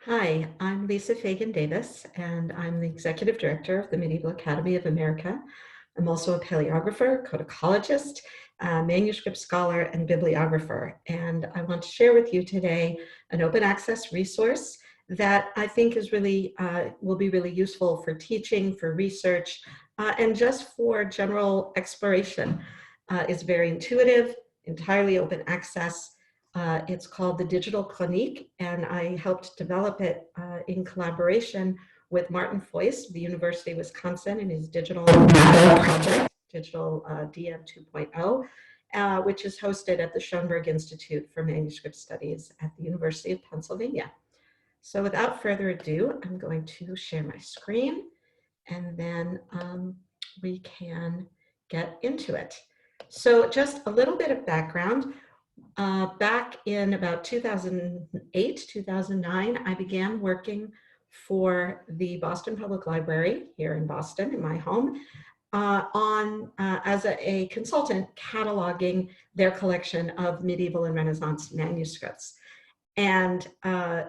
Hi, I'm Lisa Fagin Davis, and I'm the Executive Director of the Medieval Academy of America. I'm also a paleographer, codicologist, manuscript scholar, and bibliographer. And I want to share with you today an open access resource that I think is will be really useful for teaching, for research, and just for general exploration. It's very intuitive, entirely open access. It's called the Digital Chronique, and I helped develop it in collaboration with Martin Foist of the University of Wisconsin and his digital project, Digital DM 2.0, which is hosted at the Schoenberg Institute for Manuscript Studies at the University of Pennsylvania. So without further ado, I'm going to share my screen, and then we can get into it. So just a little bit of background. Back in about 2008, 2009, I began working for the Boston Public Library here in Boston, in my home, as a consultant cataloging their collection of medieval and Renaissance manuscripts. And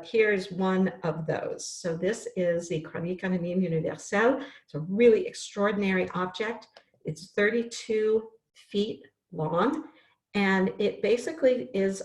here's one of those. So this is the Chronique Anonyme Universelle. It's a really extraordinary object. It's 32 feet long. And it basically is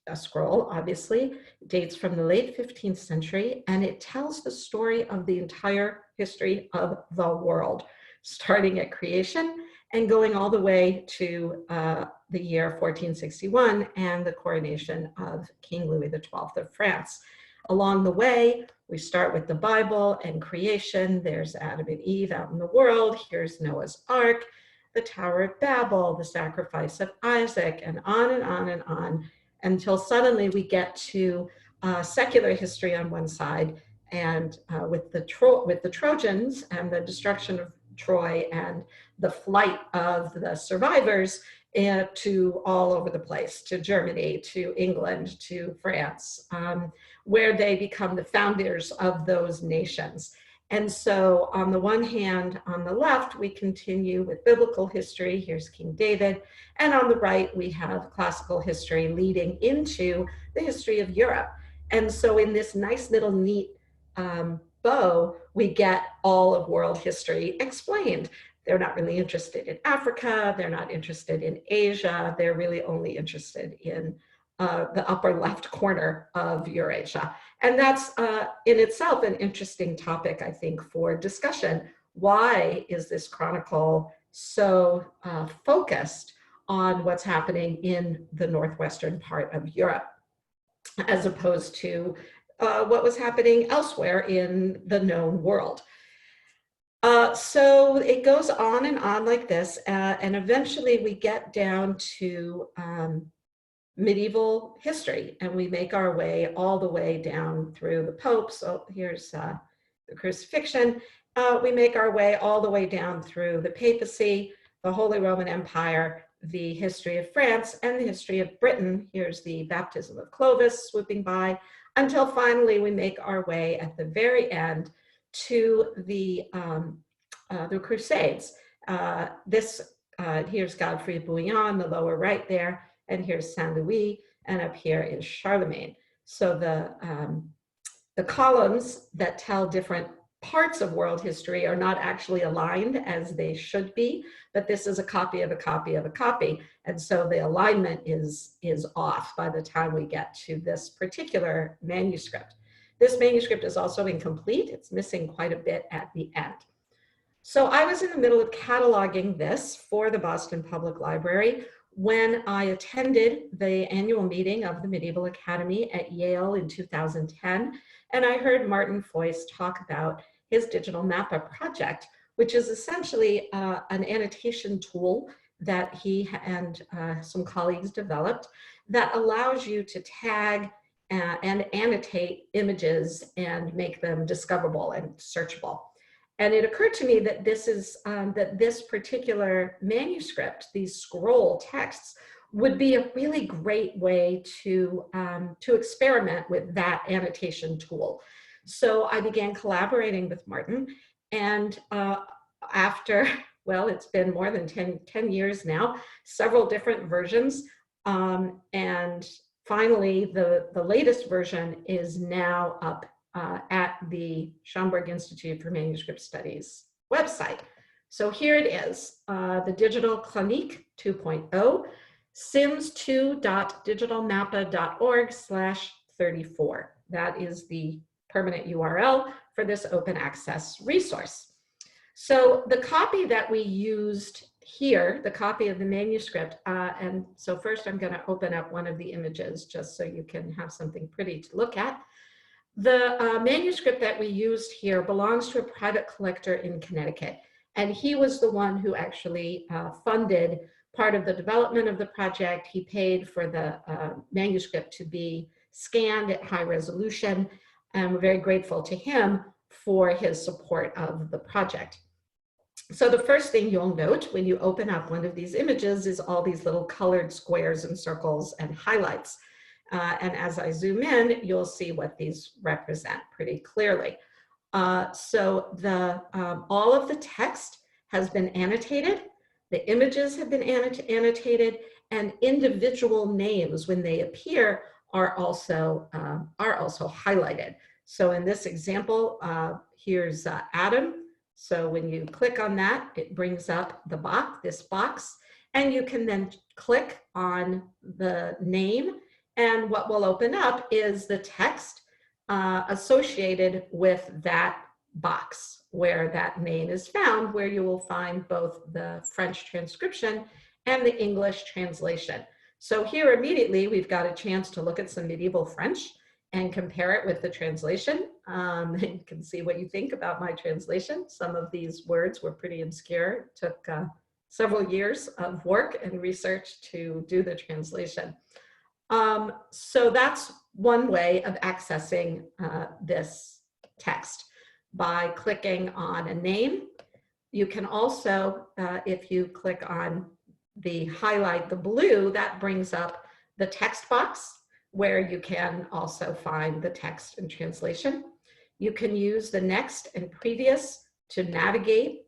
a scroll, obviously, dates from the late 15th century, and it tells the story of the entire history of the world, starting at creation and going all the way to the year 1461 and the coronation of King Louis XII of France. Along the way, we start with the Bible and creation. There's Adam and Eve out in the world. Here's Noah's Ark, the Tower of Babel, the sacrifice of Isaac, and on and on and on, until suddenly we get to secular history on one side, and with the Trojans and the destruction of Troy and the flight of the survivors to all over the place, to Germany, to England, to France, where they become the founders of those nations. And so on the one hand, on the left, we continue with biblical history. Here's King David. And on the right, we have classical history leading into the history of Europe. And so in this nice little neat bow, we get all of world history explained. They're not really interested in Africa. They're not interested in Asia. They're really only interested in the upper left corner of Eurasia. And that's in itself an interesting topic, I think, for discussion. Why is this chronicle so focused on what's happening in the northwestern part of Europe, as opposed to what was happening elsewhere in the known world? So it goes on and on like this, and eventually we get down to medieval history, and we make our way all the way down through the popes. So here's the crucifixion. We make our way all the way down through the papacy, the Holy Roman Empire, the history of France, and the history of Britain. Here's the baptism of Clovis swooping by, until finally we make our way at the very end to the Crusades. Here's Godfrey of Bouillon, the lower right there, and here's Saint Louis, and up here is Charlemagne. So the columns that tell different parts of world history are not actually aligned as they should be, but this is a copy of a copy of a copy. And so the alignment is off by the time we get to this particular manuscript. This manuscript is also incomplete. It's missing quite a bit at the end. So I was in the middle of cataloging this for the Boston Public Library when I attended the annual meeting of the Medieval Academy at Yale in 2010, and I heard Martin Foist talk about his Digital Mappa project, which is essentially an annotation tool that he and some colleagues developed that allows you to tag and annotate images and make them discoverable and searchable. And it occurred to me that this particular manuscript, these scroll texts, would be a really great way to experiment with that annotation tool. So I began collaborating with Martin, and after, well, it's been more than 10 years now, several different versions, and finally the latest version is now up at the Schomburg Institute for Manuscript Studies website. So here it is, the digital Chronique 2.0, sims2.digitalmappa.org/34. That is the permanent URL for this open access resource. So the copy that we used here, the copy of the manuscript, and so first I'm going to open up one of the images just so you can have something pretty to look at. The manuscript that we used here belongs to a private collector in Connecticut, and he was the one who actually funded part of the development of the project. He paid for the manuscript to be scanned at high resolution, and we're very grateful to him for his support of the project. So the first thing you'll note when you open up one of these images is all these little colored squares and circles and highlights. And as I zoom in, you'll see what these represent pretty clearly. So all of the text has been annotated, the images have been annotated, and individual names, when they appear, are also highlighted. So in this example, here's Adam. So when you click on that, it brings up the this box, and you can then click on the name, and what will open up is the text associated with that box where that name is found, where you will find both the French transcription and the English translation. So here immediately we've got a chance to look at some medieval French and compare it with the translation. And you can see what you think about my translation. Some of these words were pretty obscure. It took several years of work and research to do the translation. So that's one way of accessing this text, by clicking on a name. You can also, if you click on the highlight, the blue, that brings up the text box where you can also find the text and translation. You can use the next and previous to navigate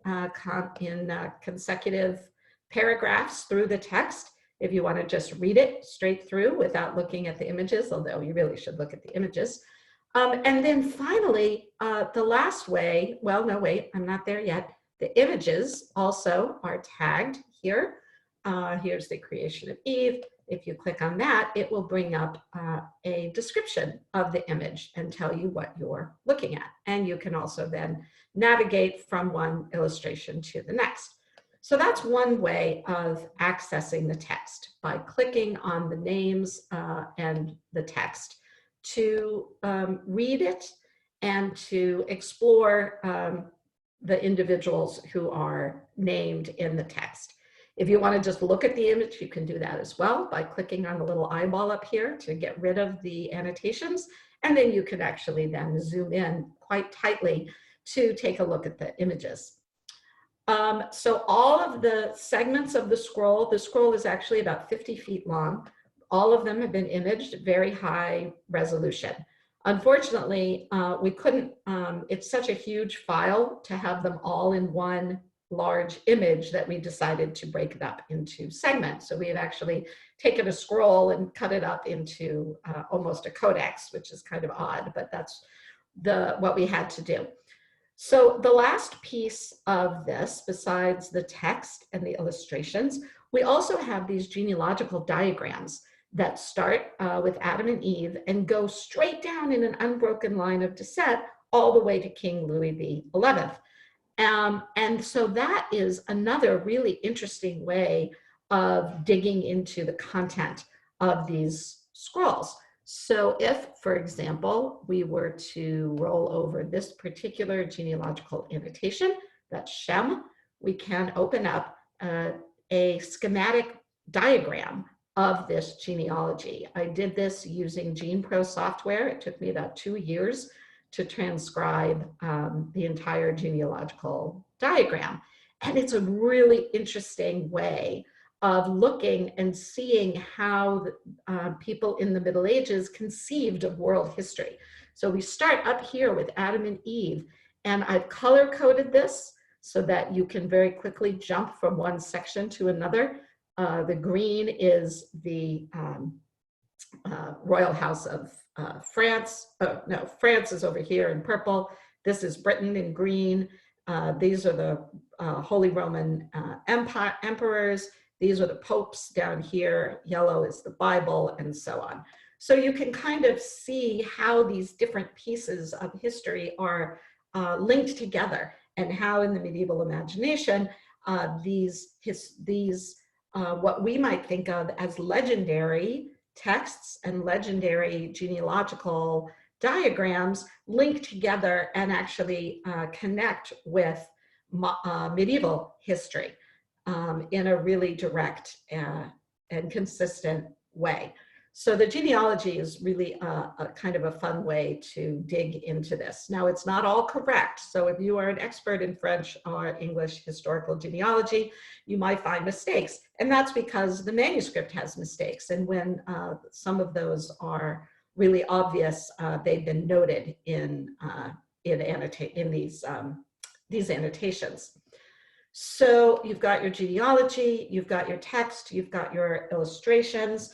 in consecutive paragraphs through the text, if you want to just read it straight through without looking at the images, although you really should look at the images. And then finally, the last way, well, no, wait, I'm not there yet. The images also are tagged here. Here's the creation of Eve. If you click on that, it will bring up a description of the image and tell you what you're looking at. And you can also then navigate from one illustration to the next. So that's one way of accessing the text, by clicking on the names and the text to read it and to explore the individuals who are named in the text. If you want to just look at the image, you can do that as well by clicking on the little eyeball up here to get rid of the annotations. And then you can actually then zoom in quite tightly to take a look at the images. So all of the segments of the scroll is actually about 50 feet long. All of them have been imaged at very high resolution. Unfortunately, we couldn't, it's such a huge file to have them all in one large image that we decided to break it up into segments. So we have actually taken a scroll and cut it up into almost a codex, which is kind of odd, but that's what we had to do. So the last piece of this, besides the text and the illustrations, we also have these genealogical diagrams that start with Adam and Eve and go straight down in an unbroken line of descent all the way to King Louis XI. And so that is another really interesting way of digging into the content of these scrolls. So if, for example, we were to roll over this particular genealogical annotation, that's Shem, we can open up a schematic diagram of this genealogy. I did this using GenePro software. It took me about 2 years to transcribe the entire genealogical diagram. And it's a really interesting way of looking and seeing how people in the Middle Ages conceived of world history. So we start up here with Adam and Eve, and I've color-coded this so that you can very quickly jump from one section to another. The green is the Royal House of France. Oh, no, France is over here in purple. This is Britain in green. These are the Holy Roman emperors. These are the popes down here. Yellow is the Bible, and so on. So you can kind of see how these different pieces of history are linked together, and how in the medieval imagination, what we might think of as legendary texts and legendary genealogical diagrams link together and actually connect with medieval history in a really direct and consistent way. So the genealogy is really a kind of a fun way to dig into this. Now, it's not all correct. So if you are an expert in French or English historical genealogy, you might find mistakes. And that's because the manuscript has mistakes. And when some of those are really obvious, they've been noted in these annotations. So you've got your genealogy, you've got your text, you've got your illustrations.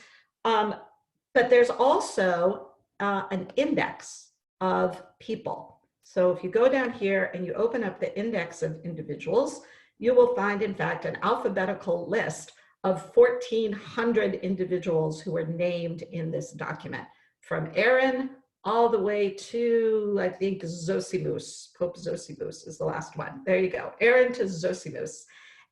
But there's also an index of people. So if you go down here and you open up the index of individuals, you will find, in fact, an alphabetical list of 1,400 individuals who are named in this document, from Aaron all the way to, I think, Zosimus. Pope Zosimus is the last one. There you go, Aaron to Zosimus.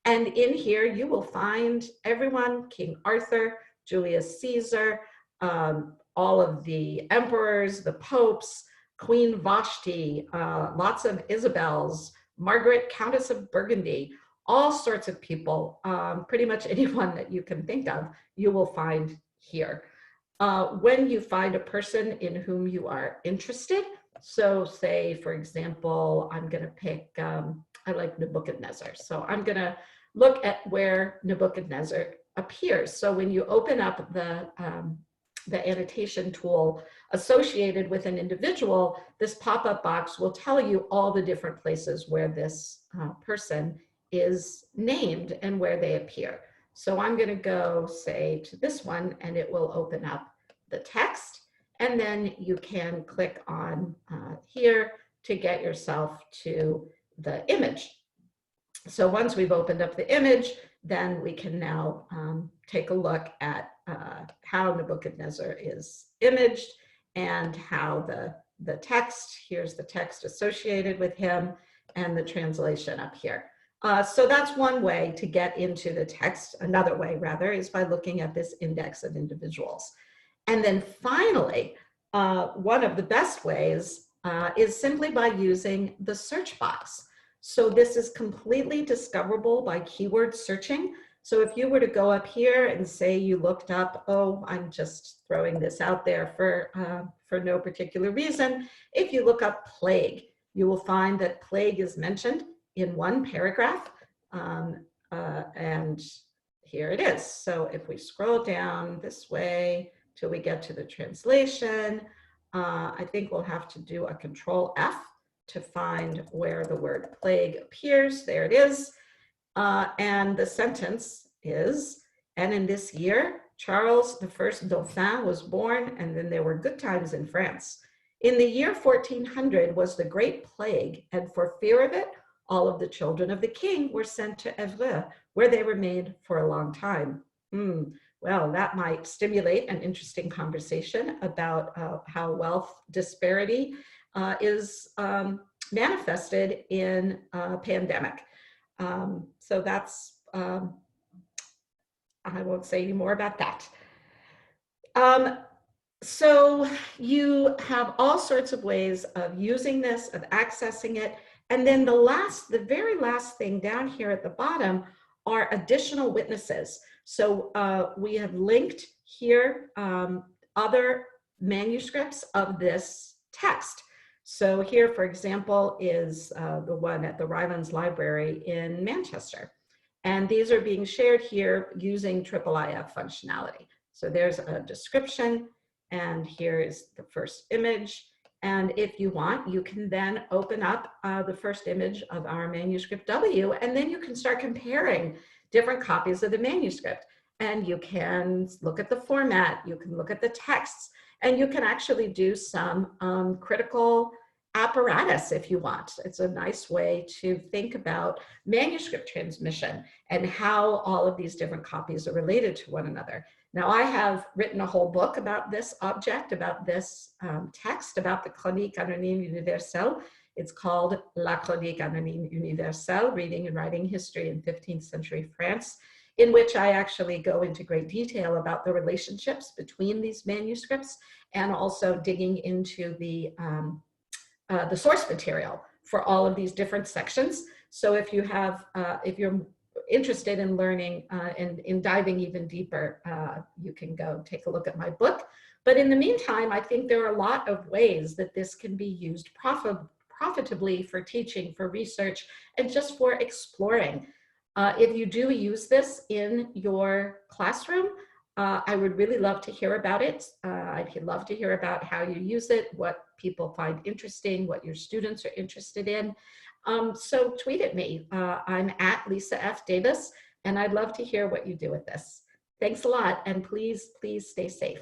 And in here, you will find everyone: King Arthur, Julius Caesar, all of the emperors, the popes, Queen Vashti, lots of Isabels, Margaret, Countess of Burgundy, all sorts of people, pretty much anyone that you can think of, you will find here. When you find a person in whom you are interested, so say, for example, I'm going to pick, I like Nebuchadnezzar. So I'm going to look at where Nebuchadnezzar appears. So when you open up the annotation tool associated with an individual, this pop-up box will tell you all the different places where this person is named and where they appear. So I'm going to go, say, to this one, and it will open up the text. And then you can click on here to get yourself to the image. So once we've opened up the image, then we can now take a look at how Nebuchadnezzar is imaged and how the text, here's the text associated with him, and the translation up here. So that's one way to get into the text. Another way, rather, is by looking at this index of individuals. And then finally, one of the best ways is simply by using the search box. So this is completely discoverable by keyword searching. So if you were to go up here and say you looked up, oh, I'm just throwing this out there for no particular reason. If you look up plague, you will find that plague is mentioned in one paragraph. And here it is. So if we scroll down this way till we get to the translation, I think we'll have to do a Control F to find where the word plague appears. There it is. And the sentence is, and in this year, Charles I Dauphin was born, and then there were good times in France. In the year 1400 was the great plague, and for fear of it, all of the children of the king were sent to Evreux, where they remained for a long time. Well, that might stimulate an interesting conversation about how wealth disparity is manifested in a pandemic. So that's, I won't say any more about that. So you have all sorts of ways of using this, of accessing it. And then the very last thing down here at the bottom are additional witnesses. So we have linked here other manuscripts of this text. So here, for example, is the one at the Rylands Library in Manchester. And these are being shared here using IIIF functionality. So there's a description, and here is the first image. And if you want, you can then open up the first image of our manuscript W, and then you can start comparing different copies of the manuscript. and you can look at the format, you can look at the texts, and you can actually do some critical apparatus if you want. It's a nice way to think about manuscript transmission and how all of these different copies are related to one another. Now, I have written a whole book about this object, about this text, about the Chronique Anonyme Universelle. It's called La Chronique Anonyme Universelle, Reading and Writing History in 15th Century France, in which I actually go into great detail about the relationships between these manuscripts and also digging into the source material for all of these different sections. So if you have, if you're interested in learning and in diving even deeper, you can go take a look at my book. But in the meantime, I think there are a lot of ways that this can be used profitably for teaching, for research, and just for exploring. If you do use this in your classroom, I would really love to hear about it. I'd love to hear about how you use it, what people find interesting, what your students are interested in. So tweet at me. I'm at Lisa F. Davis, and I'd love to hear what you do with this. Thanks a lot, and please, please stay safe.